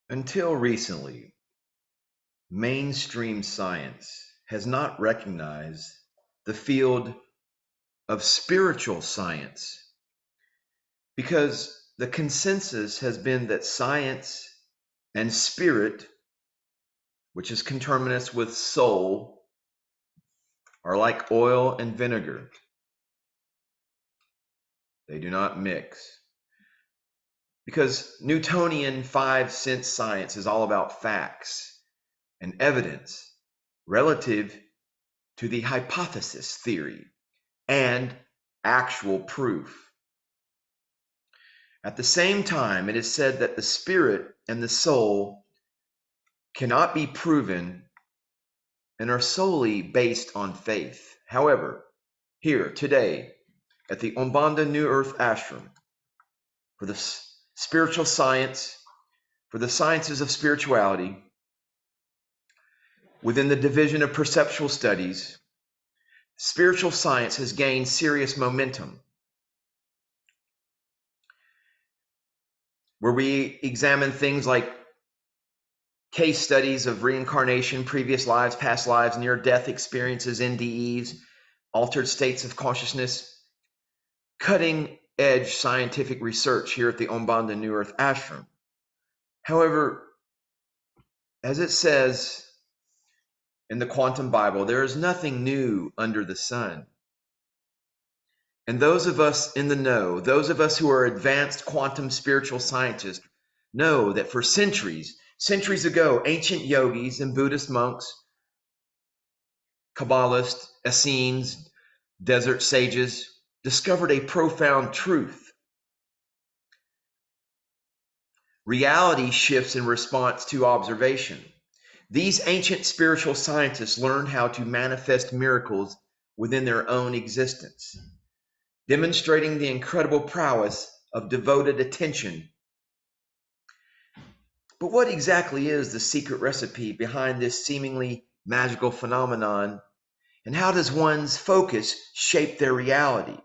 Until recently, mainstream science has not recognized the field of spiritual science because the consensus has been that science and spirit, which is conterminous with soul, are like oil and vinegar. They do not mix. Because Newtonian 5 sense science is all about facts and evidence relative to the hypothesis theory and actual proof. At the same time, it is said that the spirit and the soul cannot be proven and are solely based on faith. However, here today at the Umbanda New Earth Ashram, for the spiritual science, for the sciences of spirituality, within the division of perceptual studies, spiritual science has gained serious momentum, where we examine things like case studies of reincarnation, previous lives, past lives, near-death experiences, NDEs, altered states of consciousness, cutting-edge scientific research here at the Umbanda New Earth Ashram. However, as it says in the Quantum Bible, there is nothing new under the sun. And those of us in the know, those of us who are advanced quantum spiritual scientists, know that for centuries ago, ancient yogis and Buddhist monks, Kabbalists, Essenes, desert sages discovered a profound truth. Reality shifts in response to observation. These ancient spiritual scientists learned how to manifest miracles within their own existence, demonstrating the incredible prowess of devoted attention. But what exactly is the secret recipe behind this seemingly magical phenomenon, and how does one's focus shape their reality?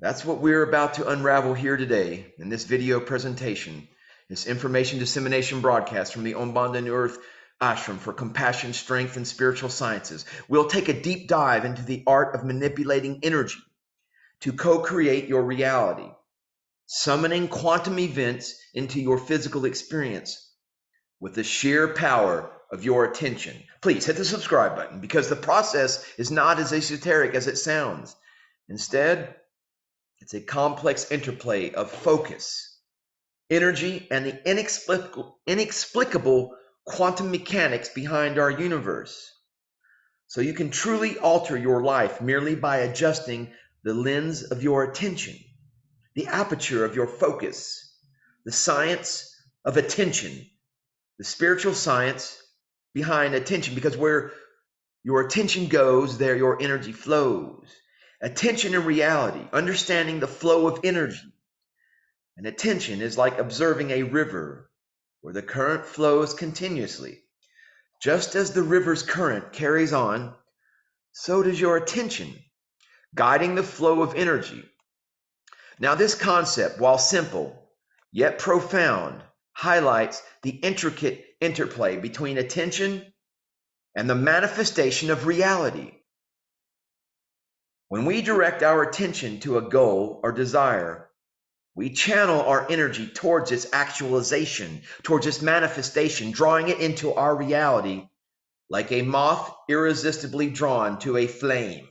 That's what we're about to unravel here today in this video presentation, this information dissemination broadcast from the Umbanda New Earth Ashram for Compassion, Strength, and Spiritual Sciences. We'll take a deep dive into the art of manipulating energy to co-create your reality, summoning quantum events into your physical experience with the sheer power of your attention. Please hit the subscribe button because the process is not as esoteric as it sounds. Instead, it's a complex interplay of focus, energy, and the inexplicable quantum mechanics behind our universe. So you can truly alter your life merely by adjusting the lens of your attention, the aperture of your focus, the science of attention, the spiritual science behind attention, because where your attention goes, there your energy flows. Attention in reality, understanding the flow of energy. And attention is like observing a river where the current flows continuously. Just as the river's current carries on, so does your attention, guiding the flow of energy. Now, this concept, while simple, yet profound, highlights the intricate interplay between attention and the manifestation of reality. When we direct our attention to a goal or desire, we channel our energy towards its actualization, towards its manifestation, drawing it into our reality like a moth irresistibly drawn to a flame.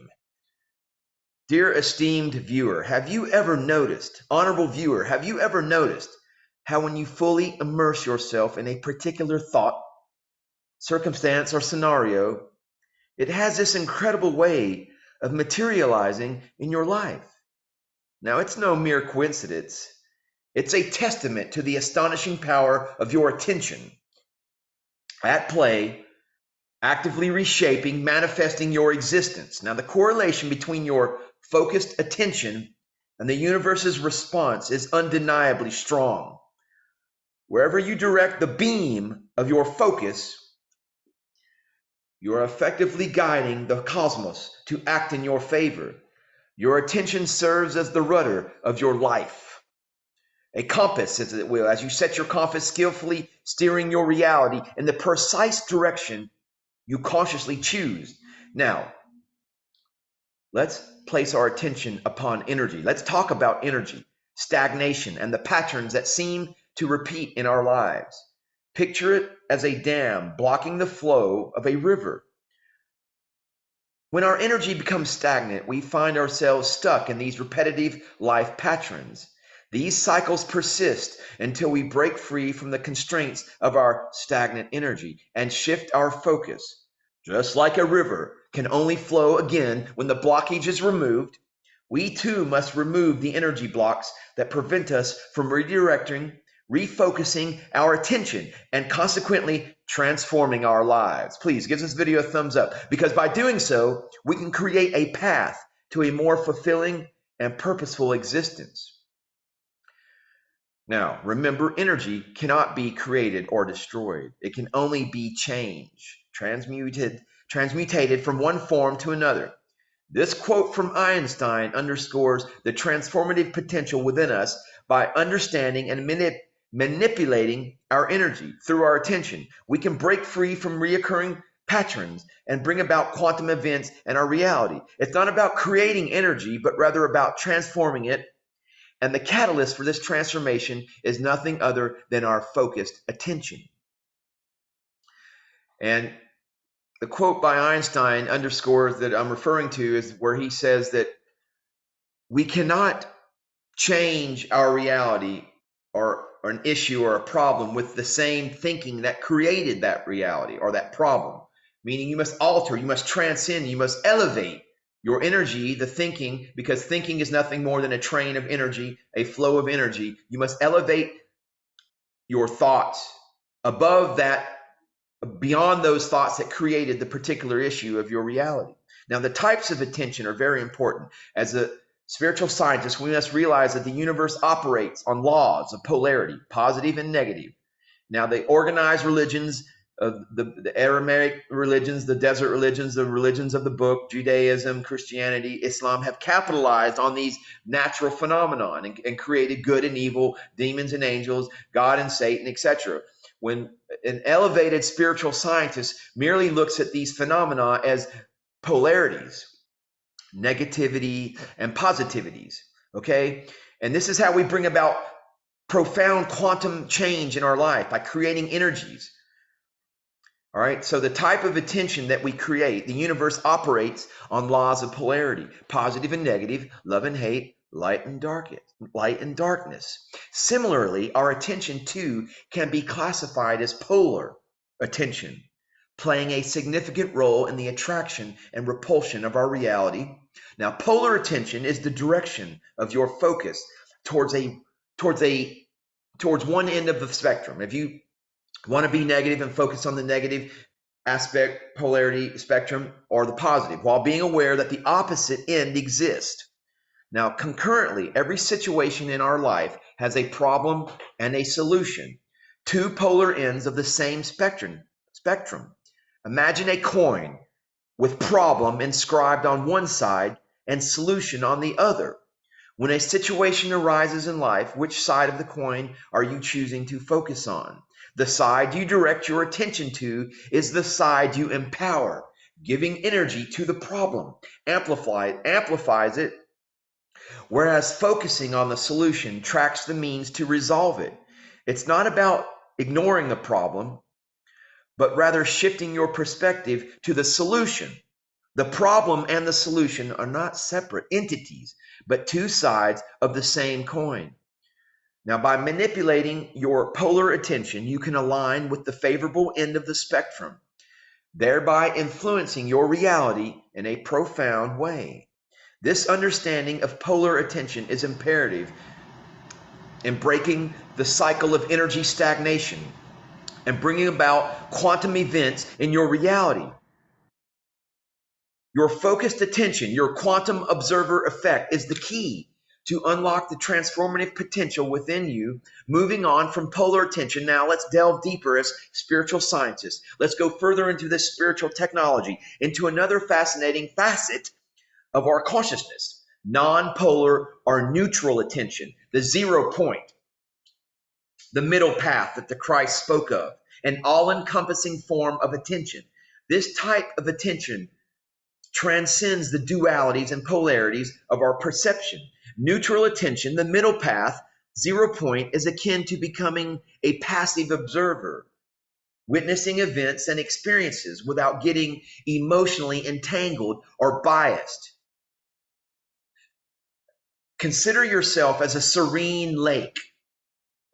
Dear esteemed viewer, have you ever noticed, honorable viewer, have you ever noticed how when you fully immerse yourself in a particular thought, circumstance, or scenario, it has this incredible way of materializing in your life? Now, it's no mere coincidence. It's a testament to the astonishing power of your attention at play, actively reshaping, manifesting your existence. Now, the correlation between your focused attention and the universe's response is undeniably strong. Wherever you direct the beam of your focus, you are effectively guiding the cosmos to act in your favor. Your attention serves as the rudder of your life. A compass, as it will, as you set your compass skillfully steering your reality in the precise direction you consciously choose. Now, let's place our attention upon energy. Let's talk about energy, stagnation, and the patterns that seem to repeat in our lives. Picture it as a dam blocking the flow of a river. When our energy becomes stagnant, we find ourselves stuck in these repetitive life patterns. These cycles persist until we break free from the constraints of our stagnant energy and shift our focus. Just like a river can only flow again when the blockage is removed, we too must remove the energy blocks that prevent us from redirecting, refocusing our attention, and consequently transforming our lives. Please give this video a thumbs up, because by doing so, we can create a path to a more fulfilling and purposeful existence. Now, remember, energy cannot be created or destroyed. It can only be changed, transmutated from one form to another. This quote from Einstein underscores the transformative potential within us by understanding and manipulating our energy through our attention. We can break free from reoccurring patterns and bring about quantum events in our reality. It's not about creating energy, but rather about transforming it. And the catalyst for this transformation is nothing other than our focused attention. And the quote by Einstein underscores that I'm referring to is where he says that we cannot change our reality or an issue or a problem with the same thinking that created that reality or that problem. Meaning you must alter, you must transcend, you must elevate your energy, the thinking, because thinking is nothing more than a train of energy, a flow of energy. You must elevate your thoughts above that, beyond those thoughts that created the particular issue of your reality. Now, the types of attention are very important. As a spiritual scientist, we must realize that the universe operates on laws of polarity, positive and negative. Now, the organized religions of the Aramaic religions, the desert religions, the religions of the book, Judaism, Christianity, Islam, have capitalized on these natural phenomena and created good and evil, demons and angels, God and Satan, etc. When an elevated spiritual scientist merely looks at these phenomena as polarities, negativity and positivities, okay? And this is how we bring about profound quantum change in our life, by creating energies. All right, so the type of attention that we create, the universe operates on laws of polarity, positive and negative, love and hate, light and darkness. Similarly, our attention too can be classified as polar attention, playing a significant role in the attraction and repulsion of our reality. Now, polar attention is the direction of your focus towards one end of the spectrum. If you want to be negative and focus on the negative aspect, polarity spectrum, or the positive, while being aware that the opposite end exists. Now, concurrently, every situation in our life has a problem and a solution, two polar ends of the same spectrum. Imagine a coin with problem inscribed on one side and solution on the other. When a situation arises in life, which side of the coin are you choosing to focus on? The side you direct your attention to is the side you empower, giving energy to the problem, amplifies it, whereas focusing on the solution tracks the means to resolve it. It's not about ignoring the problem, but rather shifting your perspective to the solution. The problem and the solution are not separate entities, but two sides of the same coin. Now, by manipulating your polar attention, you can align with the favorable end of the spectrum, thereby influencing your reality in a profound way. This understanding of polar attention is imperative in breaking the cycle of energy stagnation and bringing about quantum events in your reality. Your focused attention, your quantum observer effect, is the key to unlock the transformative potential within you. Moving on from polar attention, now let's delve deeper as spiritual scientists. Let's go further into this spiritual technology, into another fascinating facet of our consciousness, non-polar or neutral attention, the 0 point. the middle path that the Christ spoke of, an all-encompassing form of attention. This type of attention transcends the dualities and polarities of our perception. Neutral attention, the middle path, 0 point, is akin to becoming a passive observer, witnessing events and experiences without getting emotionally entangled or biased. Consider yourself as a serene lake.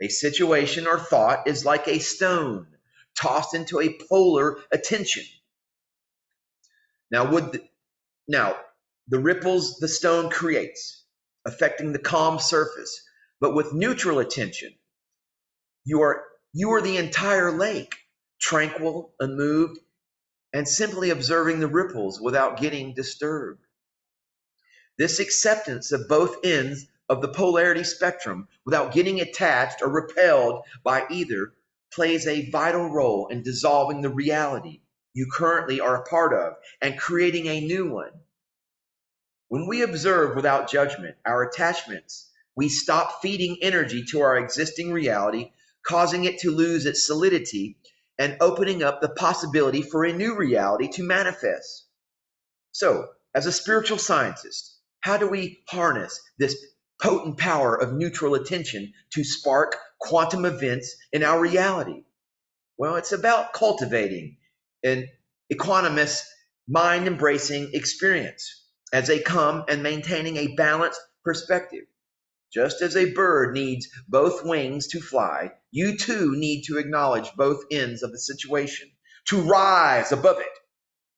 A situation or thought is like a stone tossed into a polar attention. Now, the ripples the stone creates, affecting the calm surface. But with neutral attention, you are the entire lake, tranquil, unmoved, and simply observing the ripples without getting disturbed. This acceptance of both ends of the polarity spectrum without getting attached or repelled by either plays a vital role in dissolving the reality you currently are a part of and creating a new one. When we observe without judgment our attachments, we stop feeding energy to our existing reality, causing it to lose its solidity and opening up the possibility for a new reality to manifest. So, as a spiritual scientist, how do we harness this potent power of neutral attention to spark quantum events in our reality? Well, it's about cultivating an equanimous, mind embracing experience as they come and maintaining a balanced perspective. Just as a bird needs both wings to fly, you too need to acknowledge both ends of the situation, to rise above it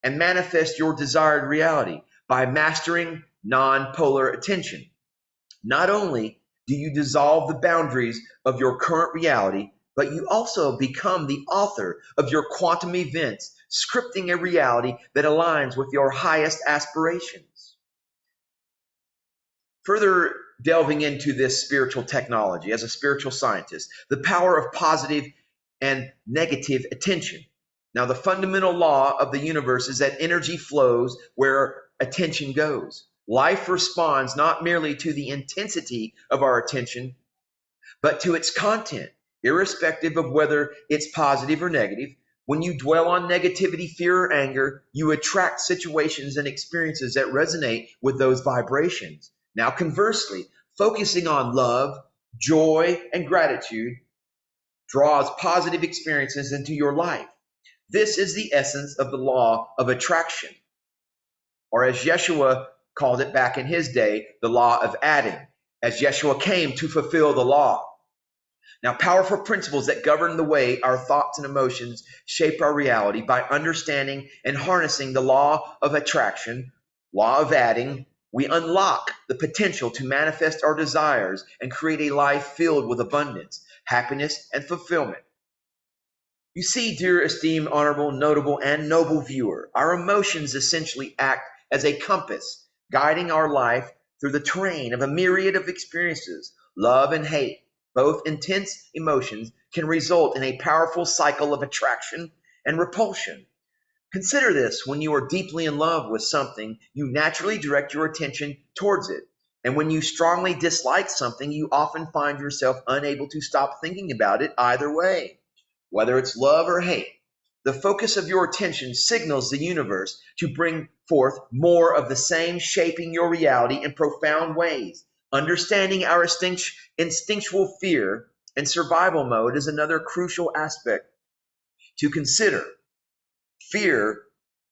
and manifest your desired reality by mastering non-polar attention. Not only do you dissolve the boundaries of your current reality, but you also become the author of your quantum events, scripting a reality that aligns with your highest aspirations. Further delving into this spiritual technology as a spiritual scientist, the power of positive and negative attention. Now, the fundamental law of the universe is that energy flows where attention goes. Life responds not merely to the intensity of our attention, but to its content, irrespective of whether it's positive or negative. When you dwell on negativity, fear, or anger, you attract situations and experiences that resonate with those vibrations. Now, conversely, focusing on love, joy, and gratitude draws positive experiences into your life. This is the essence of the law of attraction, or as Yeshua called it back in his day, the law of adding, as Yeshua came to fulfill the law. Now, powerful principles that govern the way our thoughts and emotions shape our reality by understanding and harnessing the law of attraction, law of adding, we unlock the potential to manifest our desires and create a life filled with abundance, happiness, and fulfillment. You see, dear esteemed, honorable, notable, and noble viewer, our emotions essentially act as a compass, guiding our life through the terrain of a myriad of experiences. Love and hate, both intense emotions, can result in a powerful cycle of attraction and repulsion. Consider this: when you are deeply in love with something, you naturally direct your attention towards it. And when you strongly dislike something, you often find yourself unable to stop thinking about it either way. Whether it's love or hate, the focus of your attention signals the universe to bring forth more of the same, shaping your reality in profound ways. Understanding our instinctual fear and survival mode is another crucial aspect to consider. Fear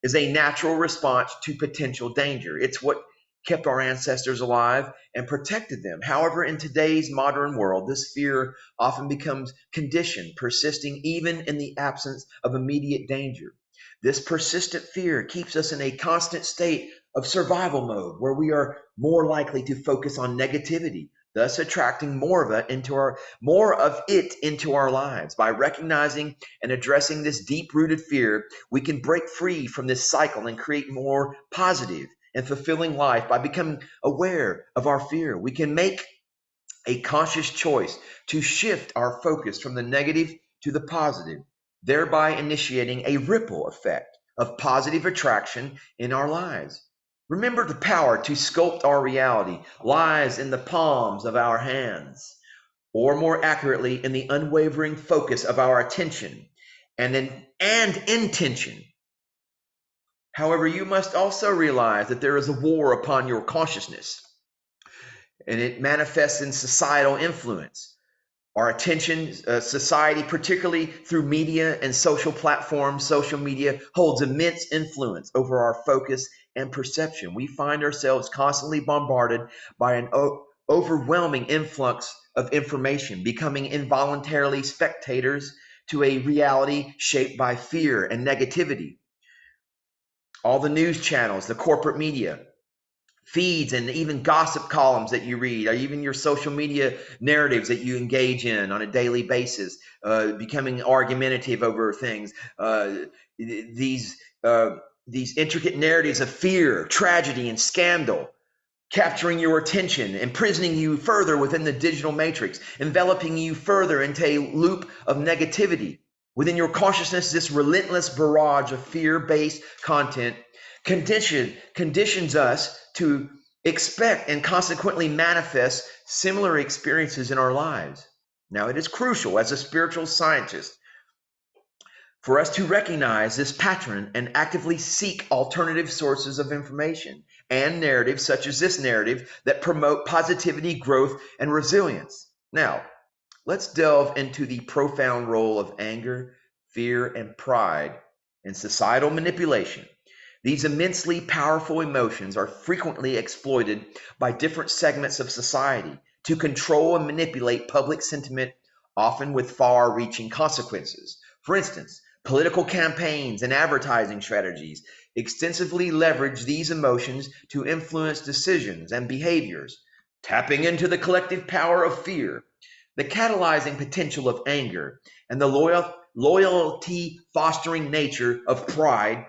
is a natural response to potential danger. It's what kept our ancestors alive and protected them. However, in today's modern world, this fear often becomes conditioned, persisting even in the absence of immediate danger. This persistent fear keeps us in a constant state of survival mode where we are more likely to focus on negativity, thus attracting more of it into our lives. By recognizing and addressing this deep-rooted fear, we can break free from this cycle and create more positive and fulfilling life. By becoming aware of our fear, we can make a conscious choice to shift our focus from the negative to the positive, thereby initiating a ripple effect of positive attraction in our lives. Remember, the power to sculpt our reality lies in the palms of our hands. or more accurately, in the unwavering focus of our attention and intention. However, you must also realize that there is a war upon your consciousness, and it manifests in societal influence. Our attention, society, particularly through media and social platforms, social media holds immense influence over our focus and perception. We find ourselves constantly bombarded by an overwhelming influx of information, becoming involuntarily spectators to a reality shaped by fear and negativity. All the news channels, the corporate media, feeds, and even gossip columns that you read, or even your social media narratives that you engage in on a daily basis, becoming argumentative over things. These these intricate narratives of fear, tragedy, and scandal, capturing your attention, imprisoning you further within the digital matrix, enveloping you further into a loop of negativity. Within your consciousness, this relentless barrage of fear-based content conditions us to expect and consequently manifest similar experiences in our lives. Now, it is crucial as a spiritual scientist for us to recognize this pattern and actively seek alternative sources of information and narratives, such as this narrative, that promote positivity, growth, and resilience. Now, let's delve into the profound role of anger, fear, and pride in societal manipulation. These immensely powerful emotions are frequently exploited by different segments of society to control and manipulate public sentiment, often with far reaching consequences. For instance, political campaigns and advertising strategies extensively leverage these emotions to influence decisions and behaviors, tapping into the collective power of fear, the catalyzing potential of anger, and the loyalty fostering nature of pride.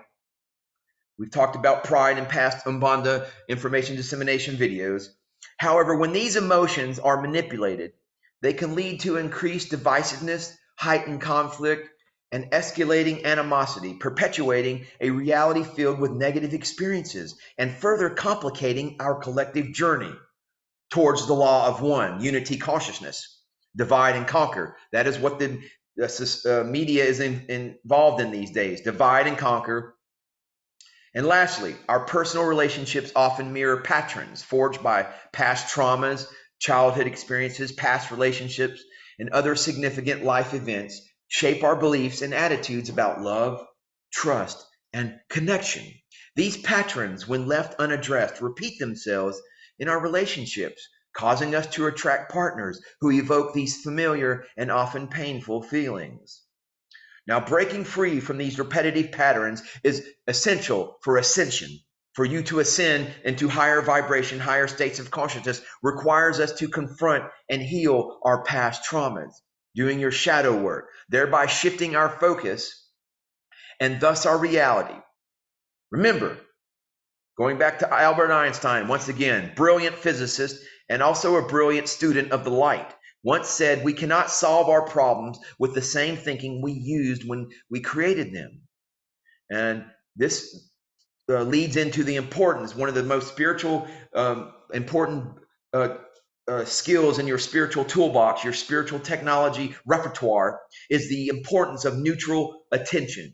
We've talked about pride in past Umbanda information dissemination videos. However, when these emotions are manipulated, they can lead to increased divisiveness, heightened conflict, and escalating animosity, perpetuating a reality filled with negative experiences and further complicating our collective journey towards the law of one, unity consciousness, divide and conquer. That is what the media is involved in these days: divide and conquer. And lastly, our personal relationships often mirror patterns forged by past traumas, childhood experiences, past relationships, and other significant life events shape our beliefs and attitudes about love, trust, and connection. These patterns, when left unaddressed, repeat themselves in our relationships, causing us to attract partners who evoke these familiar and often painful feelings. Now, breaking free from these repetitive patterns is essential for ascension. For you to ascend into higher vibration, higher states of consciousness requires us to confront and heal our past traumas, doing your shadow work, thereby shifting our focus and thus our reality. Remember, going back to Albert Einstein, once again, brilliant physicist and also a brilliant student of the light, once said, we cannot solve our problems with the same thinking we used when we created them. And this leads into the importance, one of the most spiritual, important skills in your spiritual toolbox, your spiritual technology repertoire, is the importance of neutral attention,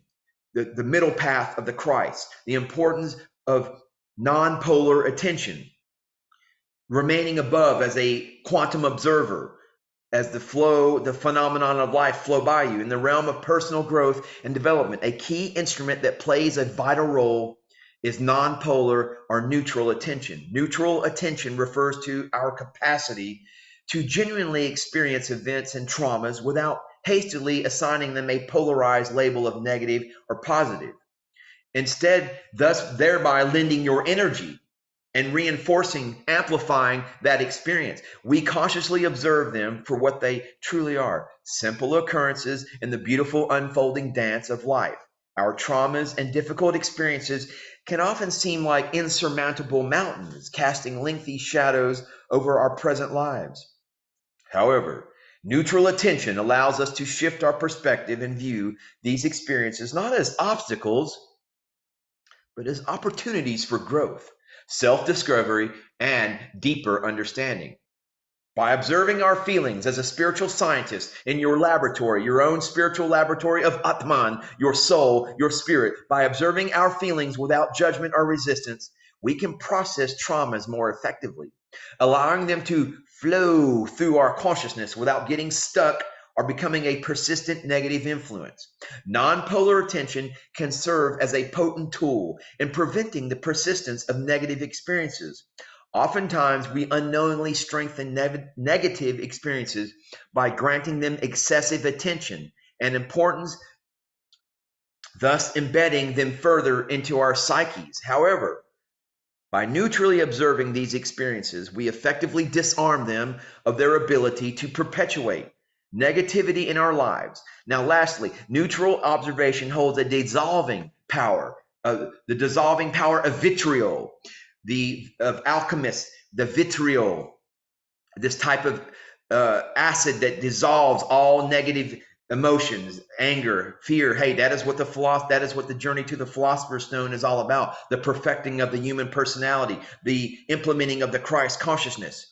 the middle path of the Christ, the importance of non-polar attention, remaining above as a quantum observer, as the phenomenon of life flow by you in the realm of personal growth and development. A key instrument that plays a vital role is nonpolar or neutral attention. Neutral attention refers to our capacity to genuinely experience events and traumas without hastily assigning them a polarized label of negative or positive. Instead, thus thereby lending your energy and reinforcing, amplifying that experience. We consciously observe them for what they truly are: simple occurrences in the beautiful unfolding dance of life. Our traumas and difficult experiences can often seem like insurmountable mountains, casting lengthy shadows over our present lives. However, neutral attention allows us to shift our perspective and view these experiences not as obstacles, but as opportunities for growth, self discovery, and deeper understanding. By observing our feelings as a spiritual scientist in your laboratory, your own spiritual laboratory of Atman, your soul, your spirit, by observing our feelings without judgment or resistance, we can process traumas more effectively, allowing them to flow through our consciousness without getting stuck or becoming a persistent negative influence. Nonpolar attention can serve as a potent tool in preventing the persistence of negative experiences. Oftentimes, we unknowingly strengthen negative experiences by granting them excessive attention and importance, thus embedding them further into our psyches. However, by neutrally observing these experiences, we effectively disarm them of their ability to perpetuate negativity in our lives. Now, lastly, neutral observation holds a dissolving power, the dissolving power of vitriol, of alchemists, the vitriol, this type of acid that dissolves all negative emotions, anger, fear. Hey, that is what the journey to the philosopher's stone is all about. The perfecting of the human personality, the implementing of the Christ consciousness.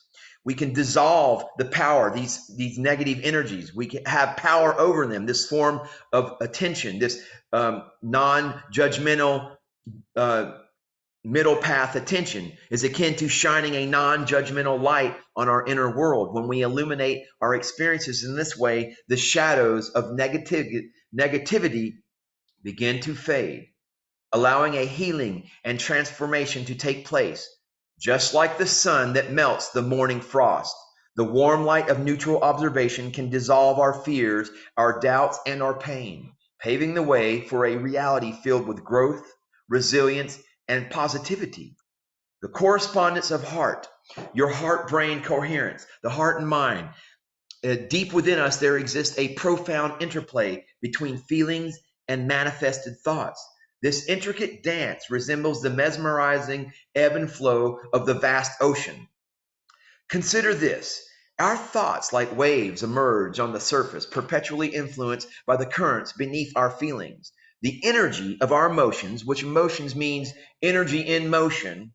We can dissolve the power, these negative energies. We can have power over them. This form of attention, this non-judgmental middle path attention is akin to shining a non-judgmental light on our inner world. When we illuminate our experiences in this way, the shadows of negativity begin to fade, allowing a healing and transformation to take place. Just like the sun that melts the morning frost, the warm light of neutral observation can dissolve our fears, our doubts, and our pain, paving the way for a reality filled with growth, resilience, and positivity. The correspondence of heart, your heart-brain coherence, the heart and mind. Deep within us, there exists a profound interplay between feelings and manifested thoughts. This intricate dance resembles the mesmerizing ebb and flow of the vast ocean. Consider this. Our thoughts, like waves, emerge on the surface, perpetually influenced by the currents beneath our feelings. The energy of our emotions, which emotions means energy in motion,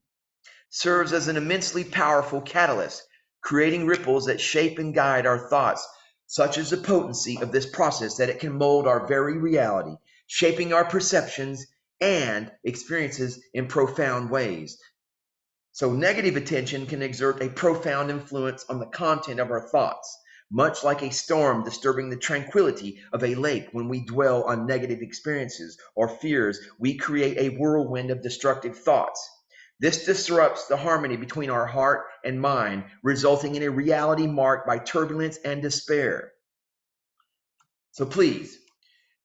serves as an immensely powerful catalyst, creating ripples that shape and guide our thoughts. Such is the potency of this process that it can mold our very reality, shaping our perceptions and experiences in profound ways. So negative attention can exert a profound influence on the content of our thoughts, much like a storm disturbing the tranquility of a lake. When we dwell on negative experiences or fears, we create a whirlwind of destructive thoughts. This disrupts the harmony between our heart and mind, resulting in a reality marked by turbulence and despair. So please,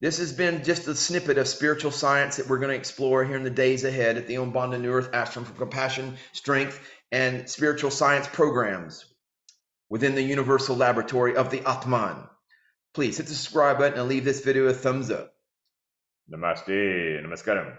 this has been just a snippet of spiritual science that we're going to explore here in the days ahead at the Umbanda New Earth Ashram for Compassion, Strength, and Spiritual Science programs within the Universal Laboratory of the Atman. Please hit the subscribe button and leave this video a thumbs up. Namaste, namaskaram.